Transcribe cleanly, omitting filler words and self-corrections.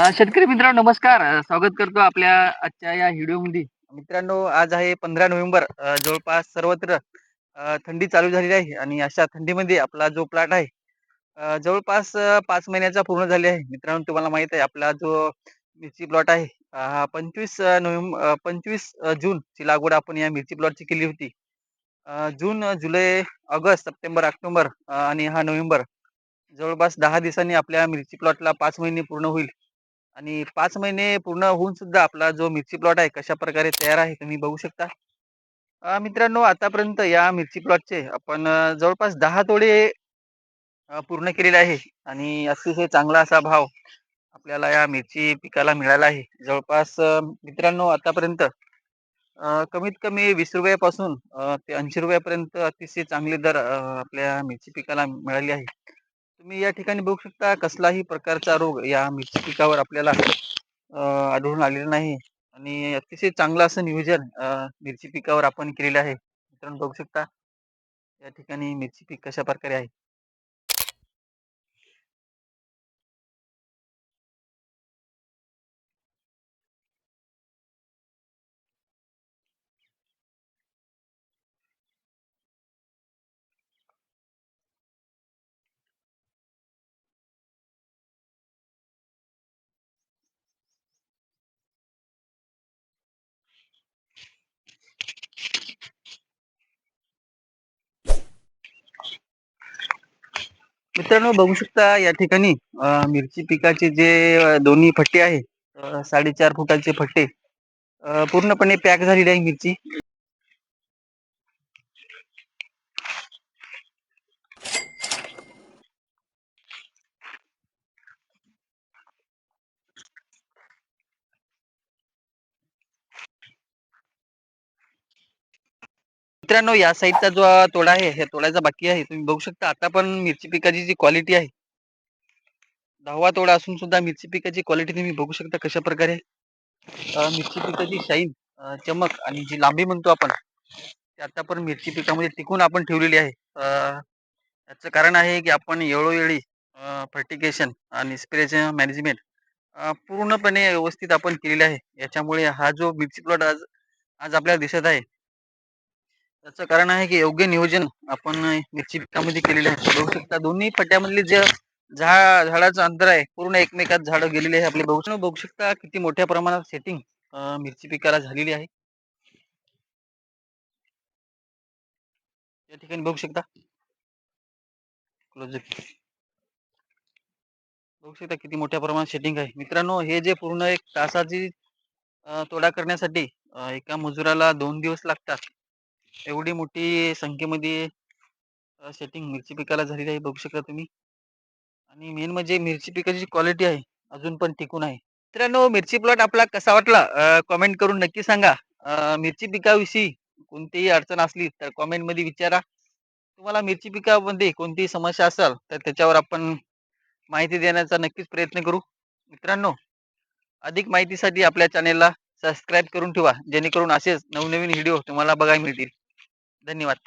शेतकरी मित्रांनो नमस्कार. स्वागत करतो आपल्या आजच्या या व्हिडिओमध्ये. मित्रांनो आज आहे 15 नोव्हेंबर. जवळपास सर्वत्र थंडी चालू झालेली आहे आणि अशा थंडीमध्ये आपला जो प्लॉट आहे जवळपास 5 महिन्याचा पूर्ण झाले आहे. मित्रांनो तुम्हाला माहीत आहे आपला जो मिरची प्लॉट आहे हा 25 जूनची लागवड आपण या मिरची प्लॉटची केली होती. जून, जुलै, ऑगस्ट, सप्टेंबर, ऑक्टोबर आणि हा नोव्हेंबर जवळपास 10 दिवसांनी आपल्या मिरची प्लॉटला 5 महिने पूर्ण होईल. आणि 5 महिने पूर्ण होऊन सुद्धा आपला जो मिरची प्लॉट आहे कशाप्रकारे तयार आहे तुम्ही बघू शकता. मित्रांनो आतापर्यंत या मिरची प्लॉटचे आपण जवळपास 10 तोडे पूर्ण केलेले आहे आणि अतिशय चांगला असा भाव आपल्याला या मिरची पिकाला मिळाला आहे. जवळपास मित्रांनो आतापर्यंत कमीत कमी ₹20 पासून ते ₹80 पर्यंत अतिशय चांगले दर आपल्या मिरची पिकाला मिळाले आहे. तुम्ही या ठिकाणी बघू शकता कसलाही प्रकारचा रोग या मिरची पिकावर आपल्याला आढळून आलेलं नाही आणि अतिशय चांगलं असं नियोजन मिरची पिकावर आपण केलेलं आहे. मित्रांनो बघू शकता या ठिकाणी मिरची पीक कशा प्रकारे आहे. मित्रांनो बघू शकता या ठिकाणी मिरची पिकाचे जे दोन्ही फट्टे आहे 4.5 फुटाचे फट्टे पूर्णपणे पॅक झालेली आहे मिरची. मित्रांनो या साईडचा जो तोडा आहे हे तोडायचा बाकी आहे. तुम्ही बघू शकता आता पण मिरची पिकाची जी क्वालिटी आहे 10वा तोडा असून सुद्धा मिरची पिकाची क्वालिटी तुम्ही बघू शकता कशा प्रकारे मिरची पिकाची शाईन, चमक आणि जी लांबी म्हणतो आपण ते आता पण मिरची पिकामध्ये टिकून आपण ठेवलेली आहे. याचं कारण आहे की आपण वेळोवेळी फर्टिगेशन आणि स्प्रेचं मॅनेजमेंट पूर्णपणे व्यवस्थित आपण केलेले आहे. याच्यामुळे हा जो मिरची प्लॉट आज आज आपल्याला दिसत आहे त्याचं कारण आहे की योग्य नियोजन आपण मिरची पिकामध्ये केलेले आहे. बघू शकता दोन्ही पट्ट्यामधले जे झाडाचं अंतर आहे पूर्ण एकमेकात झाडं गेलेली आहे. आपले बघू शकता किती मोठ्या प्रमाणात सेटिंग मिरची पिकाला झालेली आहे. या ठिकाणी बघू शकता क्लोज बघू शकता किती मोठ्या प्रमाणात सेटिंग आहे. मित्रांनो हे जे पूर्ण एक तासाची तोडा करण्यासाठी एका मजुराला 2 दिवस लागतात. एवढी मोठी संख्येमध्ये सेटिंग मिरची पिकाला झालेली आहे बघू शकता तुम्ही. आणि मेन म्हणजे मिरची पिकाची क्वालिटी आहे अजून पण टिकून आहे. मित्रांनो मिरची प्लॉट आपला कसा वाटला कमेंट करून नक्की सांगा. मिरची पिकाविषयी कोणतीही अडचण असली तर कमेंट मध्ये विचारा. तुम्हाला मिरची पिकामध्ये कोणतीही समस्या असेल तर त्याच्यावर आपण माहिती देण्याचा नक्कीच प्रयत्न करू. मित्रांनो अधिक माहितीसाठी आपल्या चॅनेलला सबस्क्राईब करून ठेवा जेणेकरून असेच नवनवीन व्हिडिओ तुम्हाला बघायला मिळतील. धन्यवाद.